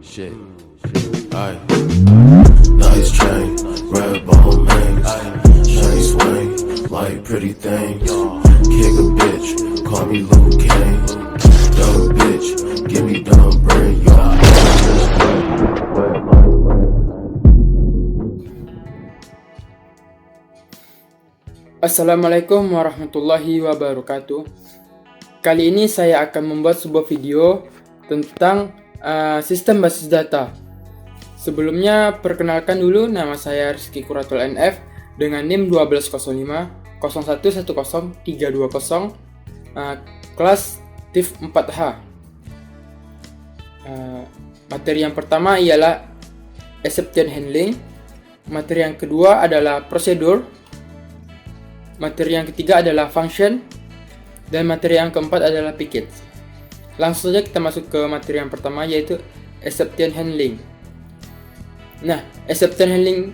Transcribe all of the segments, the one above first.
Shit. Aye. Nice chain, red bone mangs, chain swing, like pretty things. Kick a bitch, call me Luke Kane. Dumb bitch, give me dumb brain, y'all. Assalamualaikum warahmatullahi wabarakatuh. Kali ini saya akan membuat sebuah video tentang sistem basis data. Sebelumnya perkenalkan dulu, nama saya Rizky Kuratul NF dengan NIM 1205 0110320, kelas TIF 4H. Materi yang pertama ialah exception handling. Materi yang kedua adalah prosedur. Materi yang ketiga adalah function, dan materi yang keempat adalah package. Langsung saja kita masuk ke materi yang pertama, yaitu exception handling. Nah, exception handling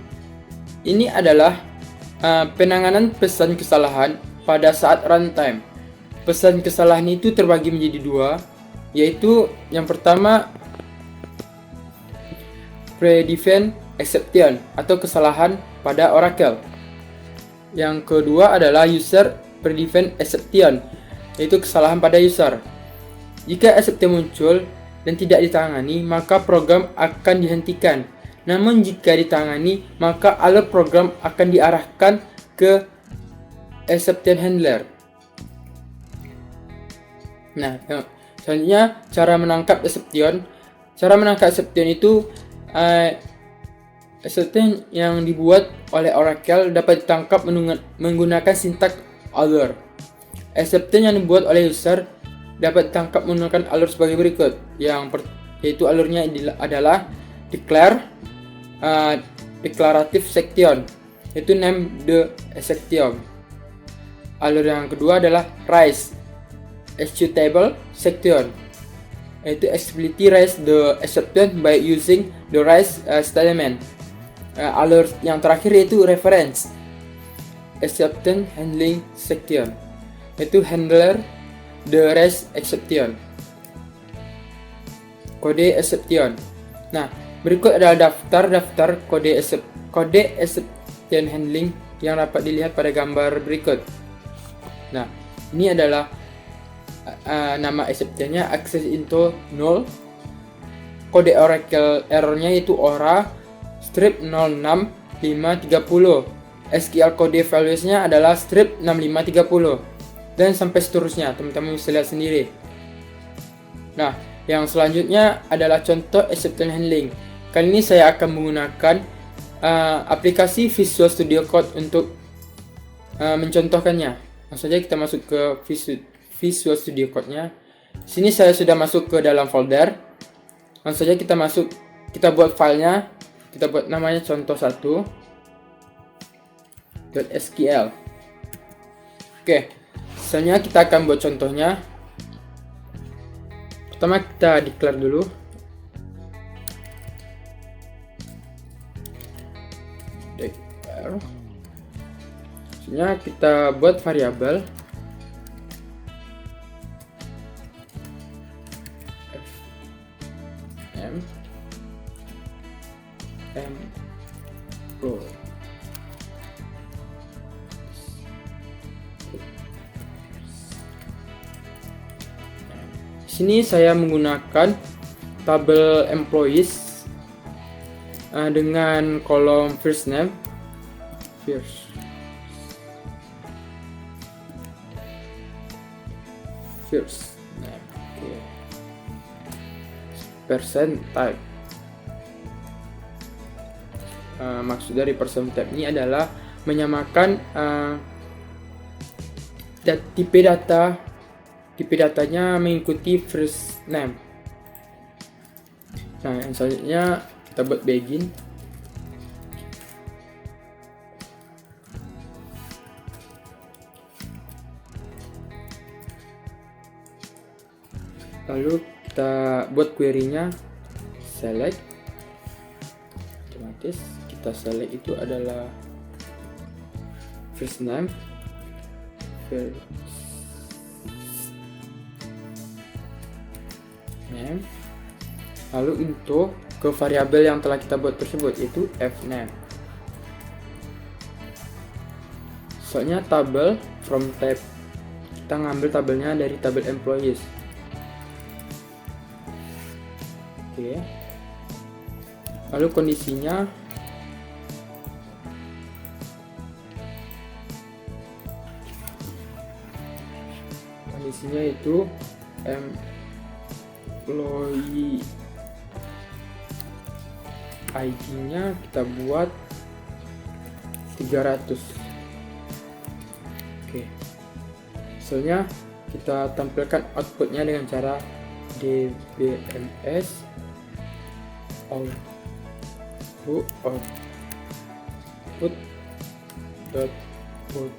ini adalah penanganan pesan kesalahan pada saat runtime. Pesan kesalahan itu terbagi menjadi dua, yaitu yang pertama predefined exception atau kesalahan pada Oracle. Yang kedua adalah user predefined exception, yaitu kesalahan pada user. Jika exception muncul dan tidak ditangani, maka program akan dihentikan. Namun jika ditangani, maka alert program akan diarahkan ke exception handler. Nah, selanjutnya cara menangkap exception. Cara menangkap exception itu exception yang dibuat oleh Oracle dapat ditangkap menggunakan sintaks alert. Exception yang dibuat oleh user dapat ditangkap menggunakan alert sebagai berikut. Yaitu alurnya adalah declarative section, yaitu name the exception. Alur yang kedua adalah raise executable section, yaitu explicitly raise the exception by using the raise statement. Alur yang terakhir yaitu reference exception handling section, yaitu handler the raise exception. Kode exception. Nah, berikut adalah daftar kode exception handling yang dapat dilihat pada gambar berikut. Nah, ini adalah nama exceptionnya access into null. Kode Oracle errornya yaitu ORA strip 06530. SQL kode valuesnya adalah strip 6530, dan sampai seterusnya. Teman-teman bisa lihat sendiri. Nah, yang selanjutnya adalah contoh exception handling. Kali ini saya akan menggunakan aplikasi Visual Studio Code untuk mencontohkannya. Langsung saja kita masuk ke Visual Studio Code-nya. Sini saya sudah masuk ke dalam folder. Langsung saja kita buat filenya. Kita buat namanya contoh1.sql. Oke, misalnya kita akan buat contohnya. Pertama kita declare dulu. Declare. Misalnya kita buat variabel Pro. Sini saya menggunakan tabel employees dengan kolom first name, okay. Percent type. Maksud dari percent type ini adalah menyamakan tipe datanya mengikuti first name. Nah, yang selanjutnya kita buat begin. Lalu kita buat query-nya select. Otomatis kita select itu adalah first name, lalu into ke variabel yang telah kita buat tersebut, yaitu fname. Soalnya tabel from tab, kita ngambil tabelnya dari tabel employees. Oke. Lalu kondisinya itu employee ID-nya kita buat 300. Oke. Soalnya kita tampilkan outputnya dengan cara dbms output dot put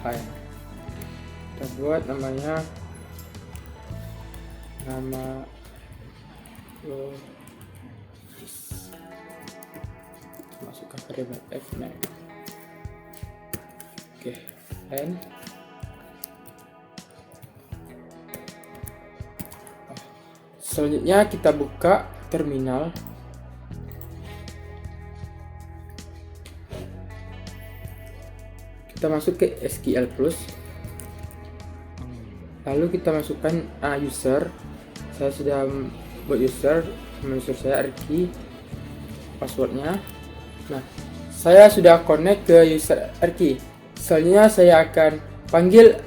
kita buat namanya nama masukkan variabel fname. Oke, and selanjutnya kita buka terminal. Kita masuk ke SQL Plus, lalu kita masukkan user. Saya sudah buat user, user saya Arki, passwordnya. Nah, saya sudah connect ke user Arki. Selanjutnya saya akan panggil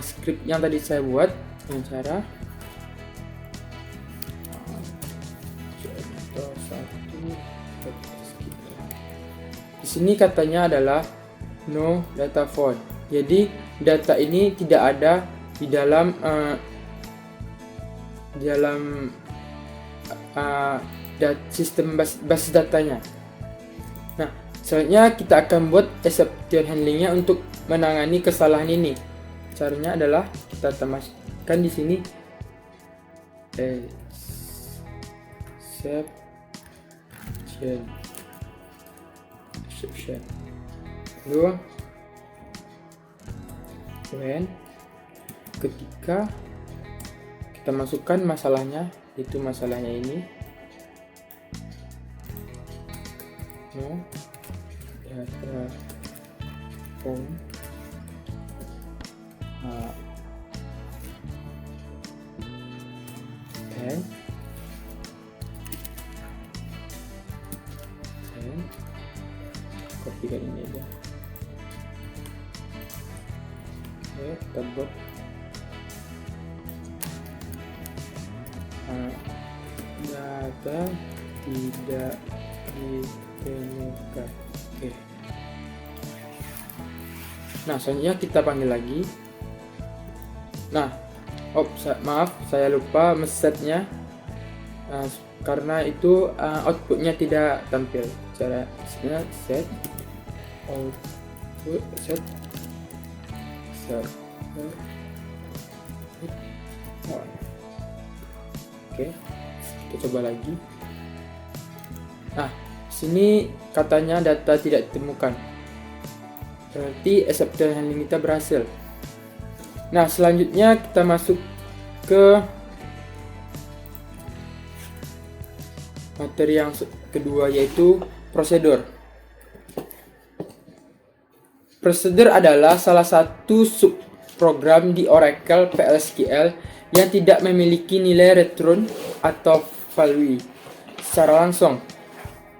script yang tadi saya buat dengan cara di sini katanya adalah no data found. Jadi data ini tidak ada di dalam sistem basis datanya. Nah, selanjutnya kita akan buat exception handlingnya untuk menangani kesalahan ini. Caranya adalah kita tambahkan di sini exception. Lalu when ketika kita masukkan masalahnya, itu masalahnya ini no data found and kopikan ini aja. Oke, kita buat data tidak ditemukan. Oke. Nah, selanjutnya kita panggil lagi. Nah, maaf, saya lupa mesetnya. Karena itu outputnya tidak tampil. Caranya set output set. Oke, kita coba lagi. Nah, sini katanya data tidak ditemukan. Berarti exception handling kita berhasil. Nah, selanjutnya kita masuk ke materi yang kedua, yaitu prosedur. Prosedur adalah salah satu subprogram di Oracle PLSQL yang tidak memiliki nilai return atau value secara langsung.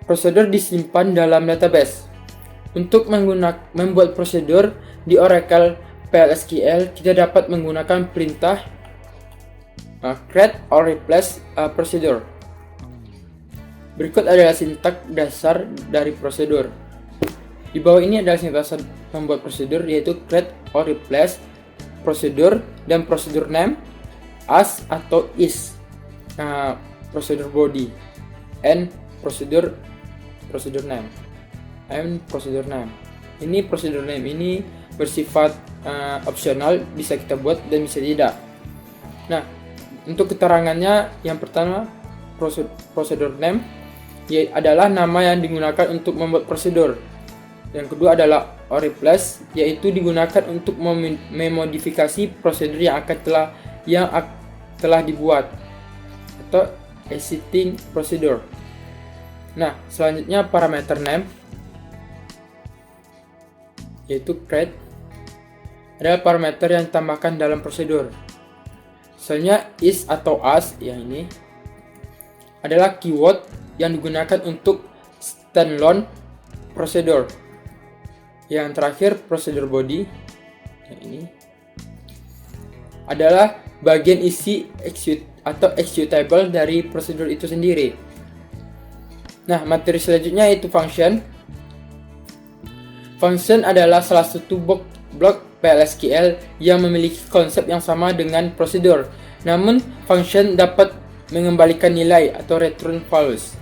Prosedur disimpan dalam database. Untuk membuat prosedur di Oracle PLSQL, kita dapat menggunakan perintah create or replace procedure. Berikut adalah sintaks dasar dari prosedur. Di bawah ini adalah sintaks dasar membuat prosedur, yaitu create or replace prosedur dan prosedur name as atau is, prosedur body, and prosedur name, and prosedur name. Ini prosedur name ini bersifat opsional, bisa kita buat dan bisa tidak. Nah, untuk keterangannya, yang pertama, prosedur name adalah nama yang digunakan untuk membuat prosedur. Yang kedua adalah replace, yaitu digunakan untuk memodifikasi prosedur yang telah dibuat atau existing procedure. Nah, selanjutnya parameter name, yaitu create, adalah parameter yang ditambahkan dalam prosedur. Misalnya is atau as, yang ini adalah keyword yang digunakan untuk standalone prosedur. Yang terakhir prosedur body, yang ini adalah bagian isi executable dari prosedur itu sendiri. Nah, materi selanjutnya yaitu function. Function adalah salah satu blok PLSQL yang memiliki konsep yang sama dengan prosedur. Namun, function dapat mengembalikan nilai atau return values.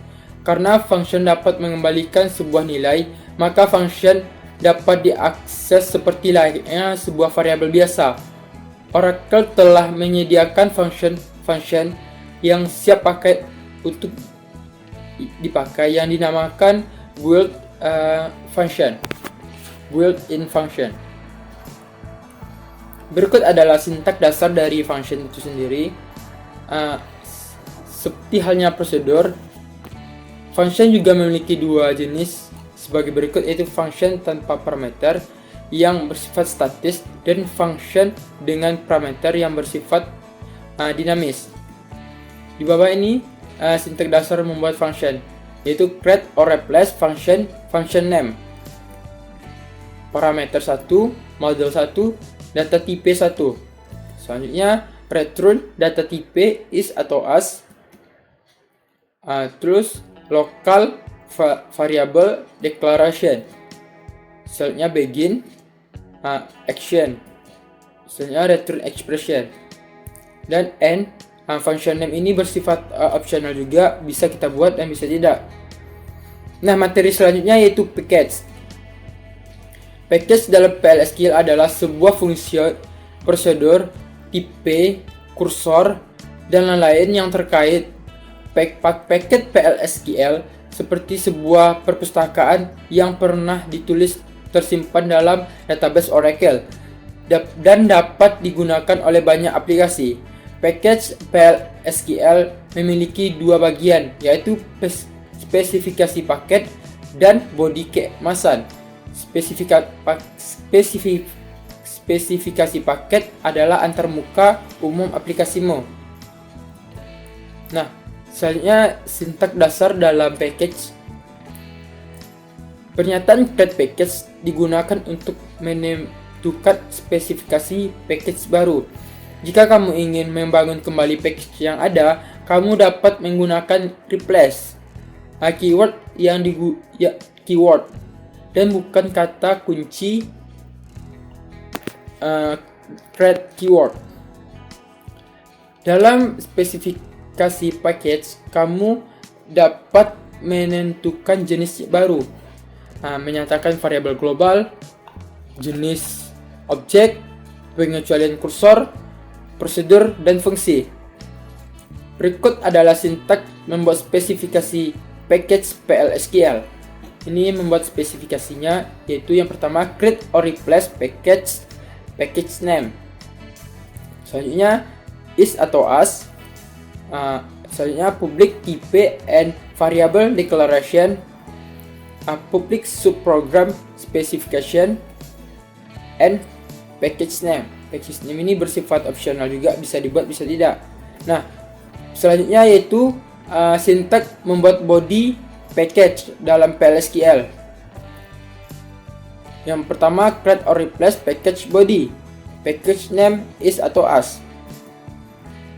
Karena function dapat mengembalikan sebuah nilai, maka function dapat diakses seperti layaknya sebuah variabel biasa. Oracle telah menyediakan function yang siap pakai untuk dipakai yang dinamakan built-in function. Berikut adalah sintak dasar dari function itu sendiri. Seperti halnya prosedur, function juga memiliki dua jenis sebagai berikut, yaitu function tanpa parameter yang bersifat statis dan function dengan parameter yang bersifat dinamis. Di bawah ini sintak dasar membuat function, yaitu create or replace function name, parameter 1, model 1, data tipe 1. Selanjutnya return data tipe is atau as, terus local variable declaration. Selanjutnya begin action, selanjutnya return expression, dan end. Function name ini bersifat optional juga, bisa kita buat dan bisa tidak. Nah, materi selanjutnya yaitu package. Package dalam PLSQL adalah sebuah fungsi, prosedur, tipe, kursor, dan lain-lain yang terkait. Paket PLSQL seperti sebuah perpustakaan yang pernah ditulis tersimpan dalam database Oracle dan dapat digunakan oleh banyak aplikasi. Package PLSQL memiliki dua bagian, yaitu spesifikasi paket dan body keemasan. Spesifikasi paket adalah antarmuka umum aplikasimu. Nah, selanjutnya sintak dasar dalam package. Pernyataan create package digunakan untuk menentukan spesifikasi package baru. Jika kamu ingin membangun kembali package yang ada, kamu dapat menggunakan replace keyword keyword dan bukan kata kunci create keyword. Dalam spesifikasi package, kamu dapat menentukan jenis baru, menyatakan variabel global, jenis objek, pengecualian kursor, prosedur, dan fungsi. Berikut adalah sintak membuat spesifikasi package PLSQL. Ini membuat spesifikasinya, yaitu yang pertama create or replace package name. Selanjutnya is atau as. Selanjutnya public type and variable declaration, public subprogram specification, and package name. Package name ini bersifat opsional juga, bisa dibuat bisa tidak. Nah, selanjutnya yaitu sintak membuat body package dalam PLSQL. Yang pertama create or replace package body, package name is atau as.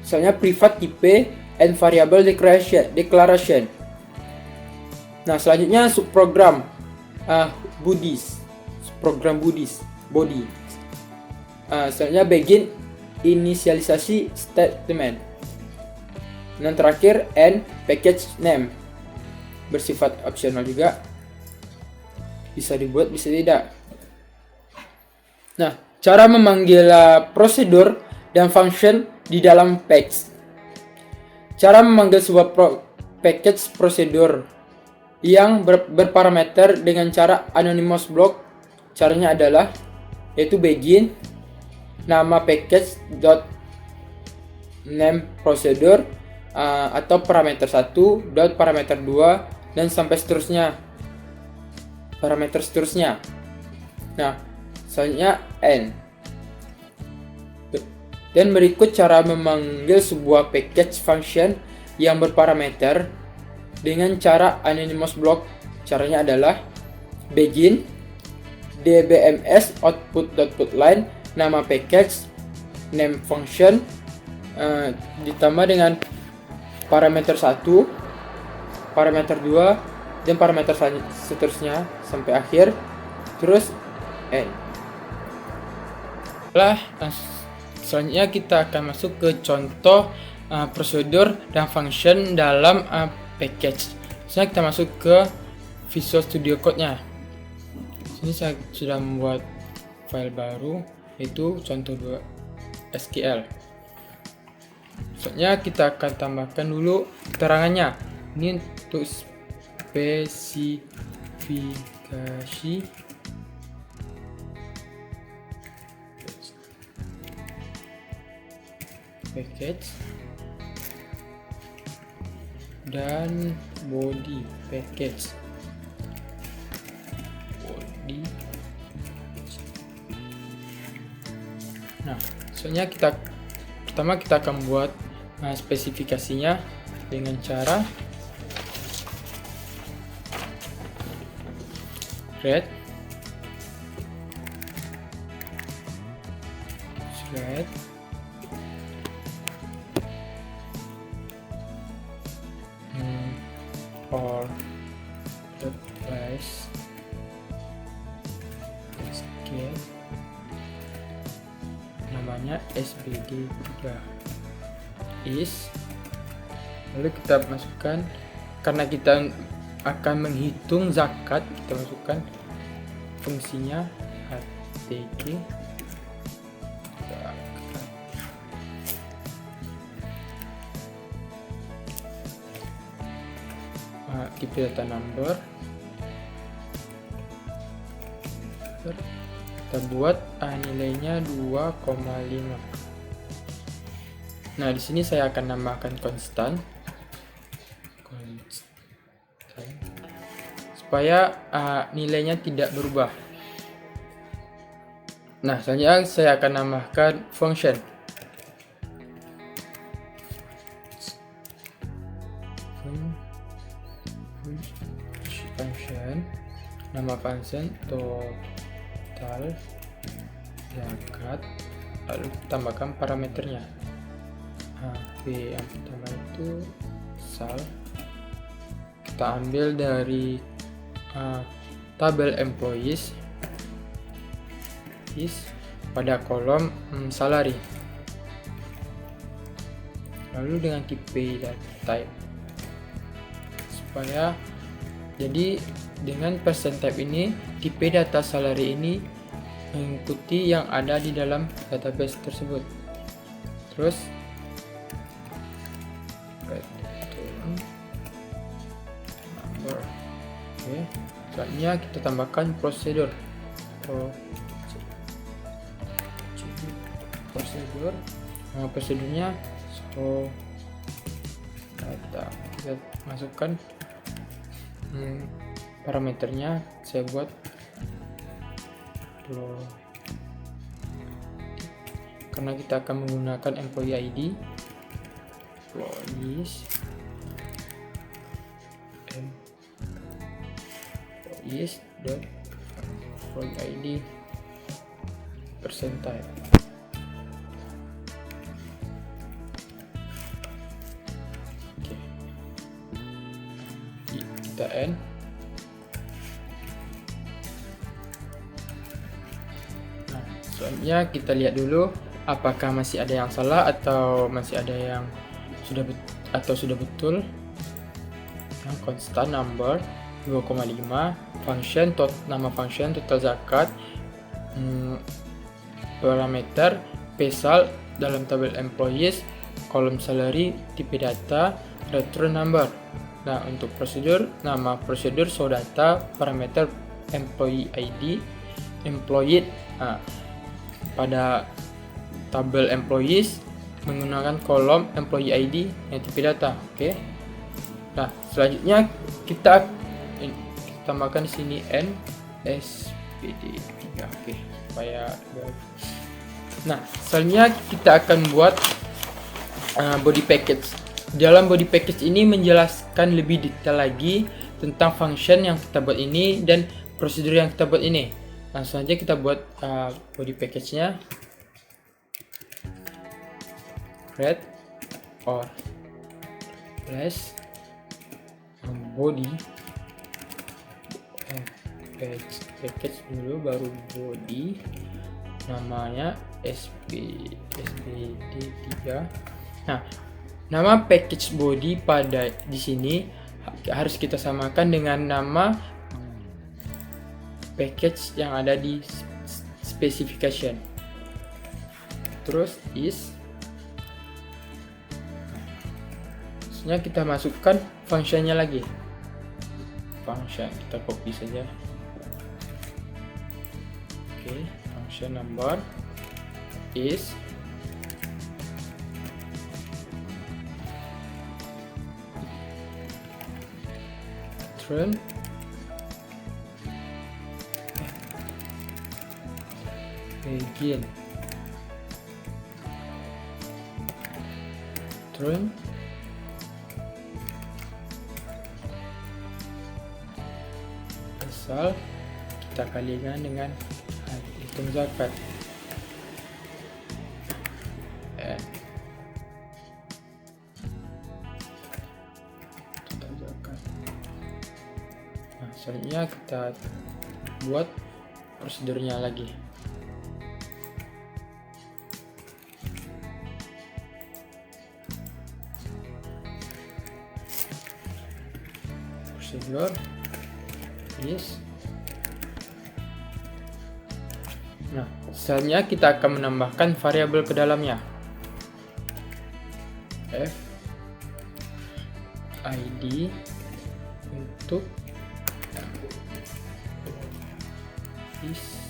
Selanjutnya private type and variable declaration. Nah, selanjutnya subprogram body. Selanjutnya begin inisialisasi statement. Dan terakhir end package name, bersifat opsional juga, bisa dibuat bisa tidak. Nah, cara memanggil prosedur dan function di dalam package. Cara memanggil sebuah package prosedur yang berparameter dengan cara anonymous block. Caranya adalah yaitu begin nama package dot name procedure atau parameter 1 dot parameter 2 dan sampai seterusnya parameter seterusnya. Nah, selanjutnya n. Dan berikut cara memanggil sebuah package function yang berparameter dengan cara anonymous block. Caranya adalah begin dbms output.putline nama package name function ditambah dengan parameter 1, parameter 2 dan parameter seterusnya sampai akhir, terus n. Selanjutnya kita akan masuk ke contoh prosedur dan function dalam package. Selanjutnya kita masuk ke Visual Studio Code-nya. Sini saya sudah membuat file baru yaitu contoh 2 SQL. Selanjutnya kita akan tambahkan dulu keterangannya. Ini untuk spesifikasi package dan body package. Nah, soalnya pertama kita akan buat spesifikasinya dengan cara read or replace SQL namanya SBD3 is, lalu kita masukkan karena kita akan menghitung zakat, kita masukkan fungsinya atg tipe data number. Kita buat nilainya 2,5. Nah, di sini saya akan nambahkan konstan supaya nilainya tidak berubah. Nah, selanjutnya saya akan nambahkan function. Nama function total zakat, lalu tambahkan parameternya. P yang pertama itu sal, kita ambil dari tabel employees pada kolom salary, lalu dengan tipe type supaya jadi dengan percent type ini tipe data salary ini mengikuti yang ada di dalam database tersebut. Terus number. Oke, selanjutnya kita tambahkan prosedur. Prosedurnya kita masukkan parameternya, saya buat karena kita akan menggunakan employee ID, employees dot employee ID percent type. Oke. Kita end. Selanjutnya kita lihat dulu apakah masih ada yang salah atau masih ada yang sudah betul. Yang constant number 2,5, function nama function total zakat, parameter pesal dalam tabel employees, kolom salary, tipe data, return number. Nah, untuk prosedur, nama prosedur, show data, parameter employee ID, employee. Nah, pada tabel employees menggunakan kolom employee ID yang tipe data. Oke. Nah, selanjutnya kita tambahkan di sini NSPD 3. Oke, supaya nah, selanjutnya kita akan buat body package. Dalam body package ini menjelaskan lebih detail lagi tentang function yang kita buat ini dan prosedur yang kita buat ini. Langsung aja kita buat body package-nya. Create or place body package dulu, baru body, namanya SPD3. Nah, nama package body pada di sini harus kita samakan dengan nama package yang ada di specification. Terus is, selanjutnya kita masukkan functionnya lagi. Function kita copy saja. Oke, function number is turn begin turn asal kita kalikan dengan hitung zakat. Nah, selanjutnya kita buat prosedurnya lagi. Prosedur is. Nah, selanjutnya kita akan menambahkan variabel ke dalamnya. F ID untuk is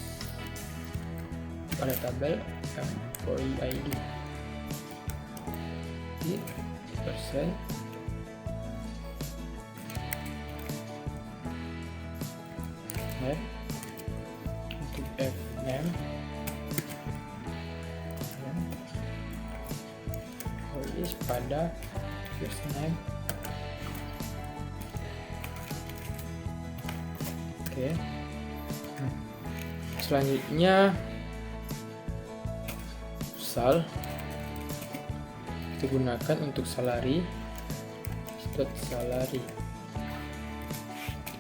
pada tabel employee ID di persen untuk F name is pada first name. Oke. Selanjutnya sal kita gunakan untuk salary, start salary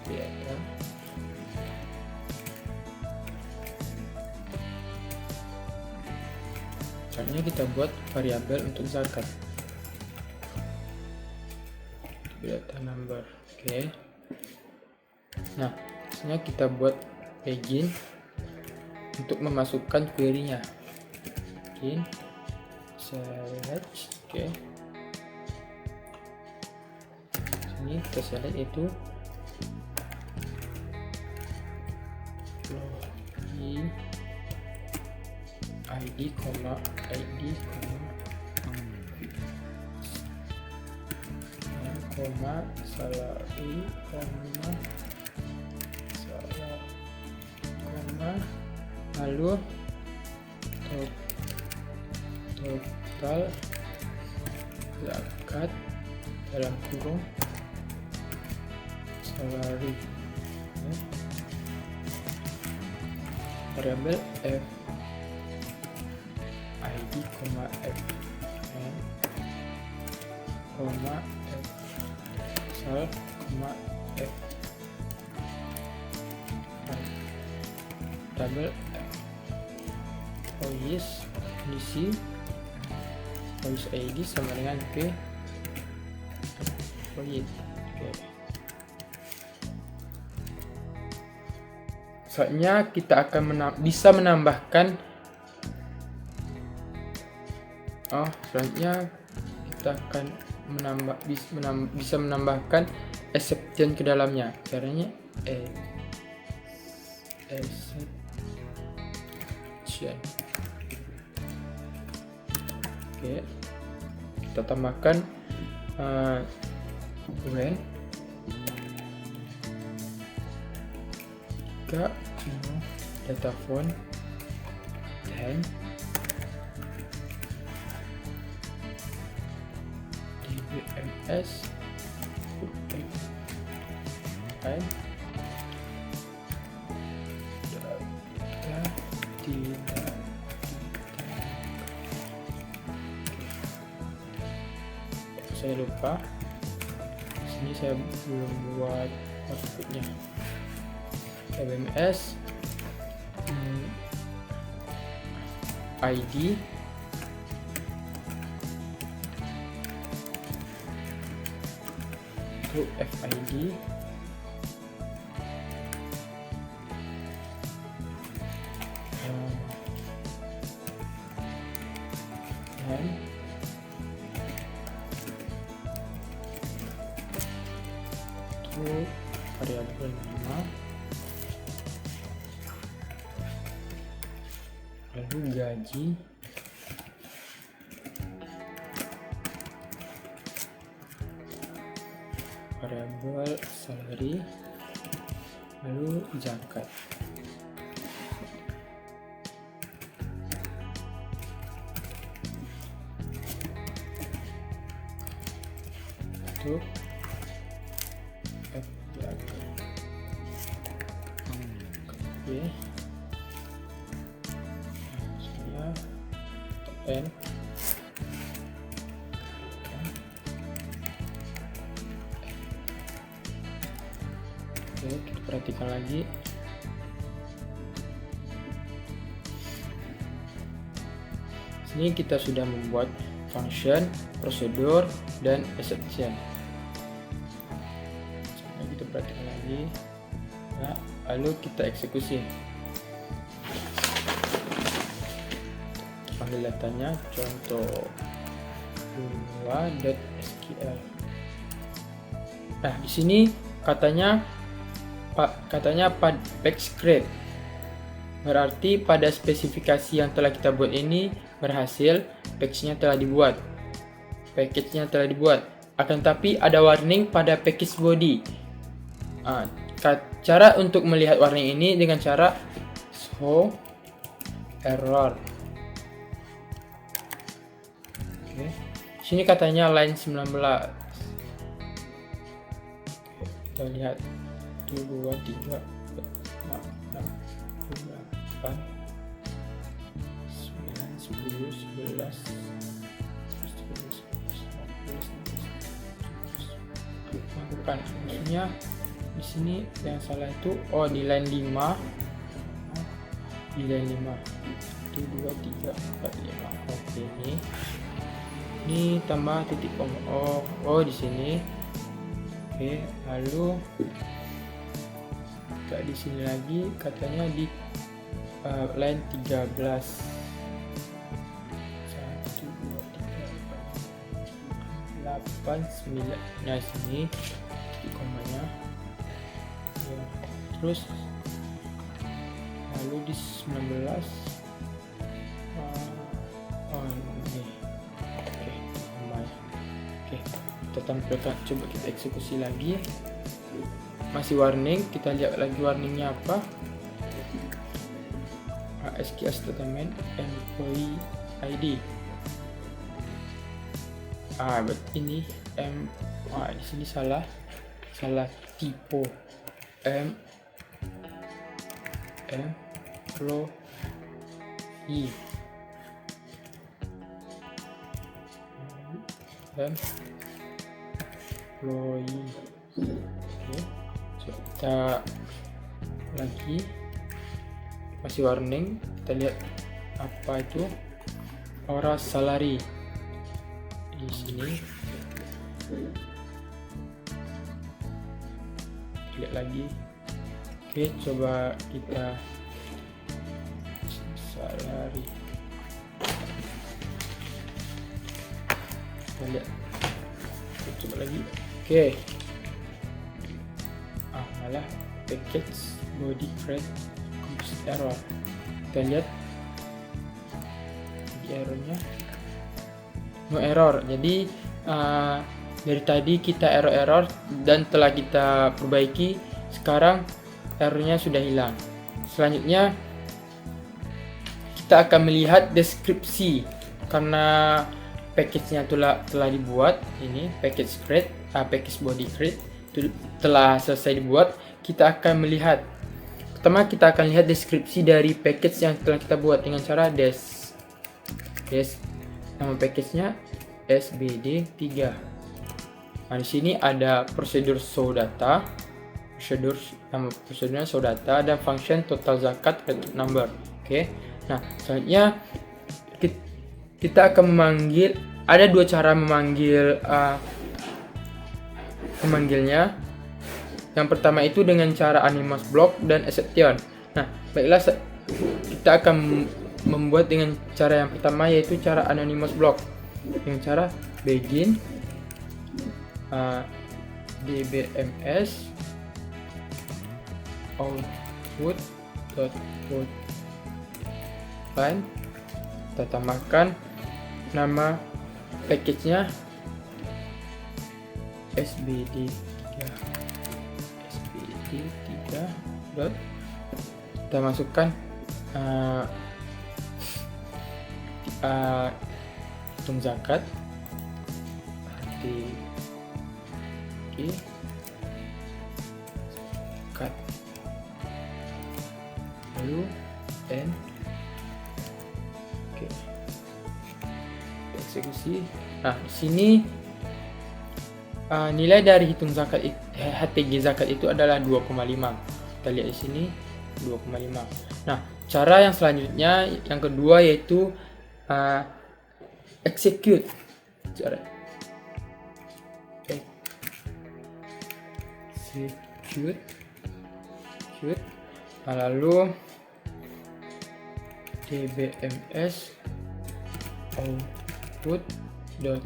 ya. Selanjutnya kita buat variabel untuk zakat, data number. Oke. Nah, selanjutnya kita buat begin untuk memasukkan query-nya. Begin select. Oke. Sini kita select itu login ID, salary, lalu total zakat dalam kurung salary, variabel F ID, F N, F sal, F tabel Voice kondisi Voice ID sama dengan P Voice. Oke. Soalnya kita akan bisa menambahkan selanjutnya kita akan bisa menambahkan exception ke dalamnya. Caranya exception. Oke, kita tambahkan when data font then dbms and data tidak. Saya lupa, sini saya belum buat outputnya. WMS ID itu FID dan itu variabel nama, lalu gaji variabel salary, lalu zakat. Untuk oke, saya N oke, kita perhatikan lagi. Sini kita sudah membuat function, prosedur, dan exception. Coba kita perhatikan lagi. Nah, lalu kita eksekusi. Panggil datanya contoh 2.sql. Nah, di sini katanya patch create. Berarti pada spesifikasi yang telah kita buat ini berhasil, package-nya telah dibuat. Akan tapi ada warning pada package body. Cara untuk melihat warning ini dengan cara show error. Oke. Sini katanya line 19. Kita lihat 1, 2, 3, 4, 5, 6, 7, 8, 9, 10, 11, 12, bukan, maksudnya di sini yang salah itu di line 5. Di line 5 1, 2, 3, 4, 5. Oke, ini tambah titik koma. Di sini. Oke, lalu di sini lagi katanya di line 13. 1, 2, 3, 4, 8, 9. Nah, sini titik komanya. Ya. Terus lalu di 19 ini. Oke, komanya. Oke, kita tampilkan, coba kita eksekusi lagi. Masih warning, kita lihat lagi warningnya apa. SQL statement employee ID. Ini di sini salah tipe employee Oke, kita lagi masih warning, kita lihat apa itu hours salary di sini. Lihat lagi. Oke, coba kita salary. Kita lihat coba lagi. Oke. Malah package body crate compose error. Kita lihat di errornya, no error. Jadi dari tadi kita error dan telah kita perbaiki. Sekarang errornya sudah hilang. Selanjutnya kita akan melihat deskripsi, karena package-nya telah dibuat. Ini package crate, package body crate itu telah selesai dibuat. Kita akan melihat, pertama kita akan lihat deskripsi dari package yang telah kita buat dengan cara des. Nama package-nya SBD3. Nah, di sini ada prosedur show data, nama prosedurnya show data, dan function total zakat number. Oke. Nah, selanjutnya kita akan memanggil, ada dua cara memanggilnya. Yang pertama itu dengan cara anonymous block dan exception. Nah, baiklah, kita akan membuat dengan cara yang pertama, yaitu cara anonymous block dengan cara begin dbms output line. Kita tambahkan nama package-nya SBD3 dot. Kita masukkan hitung zakat zakat, lalu n. Oke, eksekusi. Nah, di sini nilai dari hitung zakat HTG zakat itu adalah 2,5. Kita lihat di sini 2,5. Nah, cara yang selanjutnya yang kedua yaitu execute. Cara execute. Lalu dbms output dot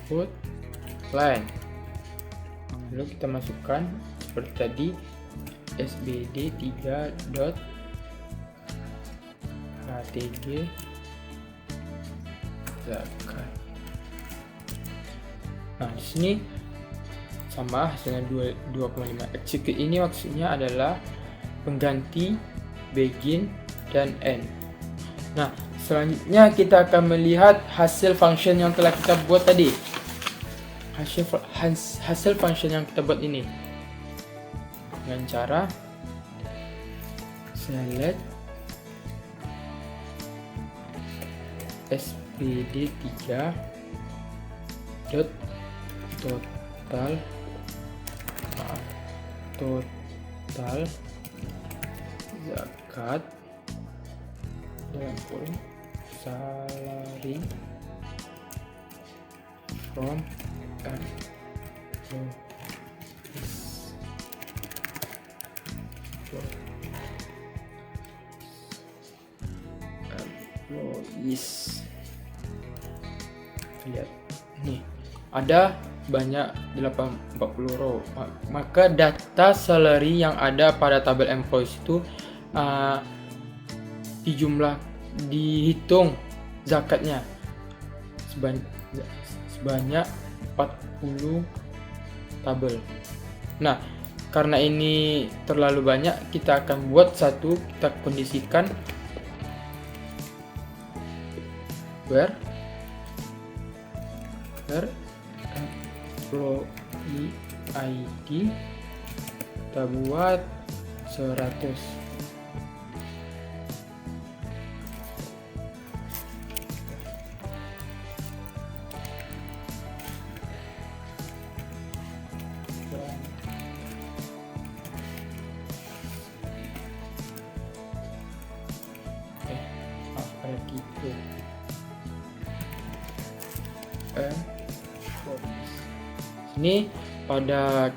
output line. Lalu kita masukkan seperti tadi sbd3 dot htg zakat. Nah, di sini sama hasilnya 2,5. Execute ini maksudnya adalah pengganti begin dan end. Nah, selanjutnya kita akan melihat hasil function yang telah kita buat tadi. Hasil function yang kita buat ini dengan cara select sbd3 dot total zakat dalam kurung salary from employees. Lihat nih, ada banyak 40 row. Maka data salary yang ada pada tabel employees itu dihitung zakatnya sebanyak 40 tabel. Nah, karena ini terlalu banyak, kita akan buat satu, kita kondisikan where employee ID kita buat 100. Gitu. Ini pada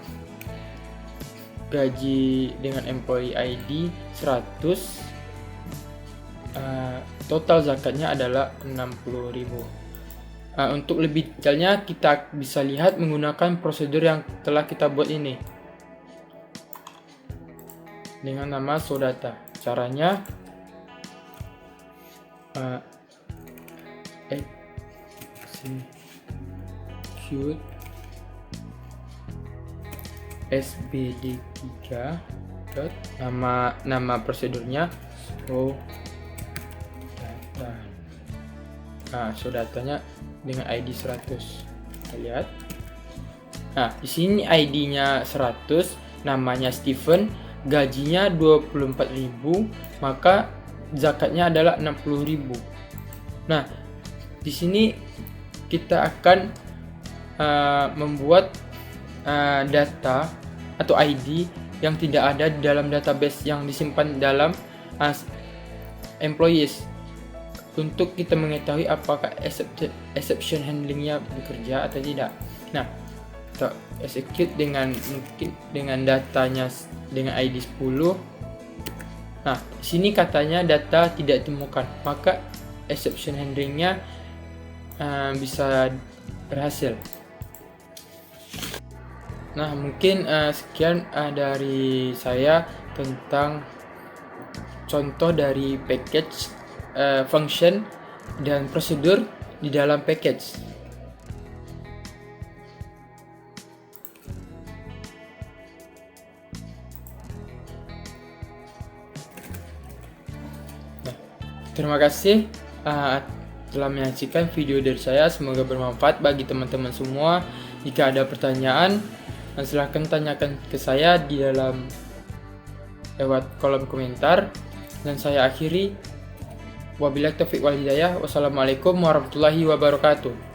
gaji dengan employee ID 100 total zakatnya adalah 60.000. Untuk lebih detailnya kita bisa lihat menggunakan prosedur yang telah kita buat ini dengan nama Sodata. Caranya execute SBD3 nama prosedurnya Sodata. Sodatanya dengan ID 100. Kita lihat. Di sini ID-nya 100, namanya Steven, gajinya 24.000, maka zakatnya adalah 60.000. Nah, di sini kita akan membuat data atau ID yang tidak ada di dalam database yang disimpan dalam employees, untuk kita mengetahui apakah exception handlingnya bekerja atau tidak. Nah, kita execute dengan datanya dengan ID 10. Nah, di sini katanya data tidak ditemukan, maka exception handlingnya bisa berhasil. Nah, mungkin sekian dari saya tentang contoh dari package, function, dan prosedur di dalam package. Nah, terima kasih telah menyaksikan video dari saya. Semoga bermanfaat bagi teman-teman semua. Jika ada pertanyaan, silahkan tanyakan ke saya di dalam lewat kolom komentar. Dan saya akhiri, wabillahi taufiq wal hidayah. Wassalamualaikum warahmatullahi wabarakatuh.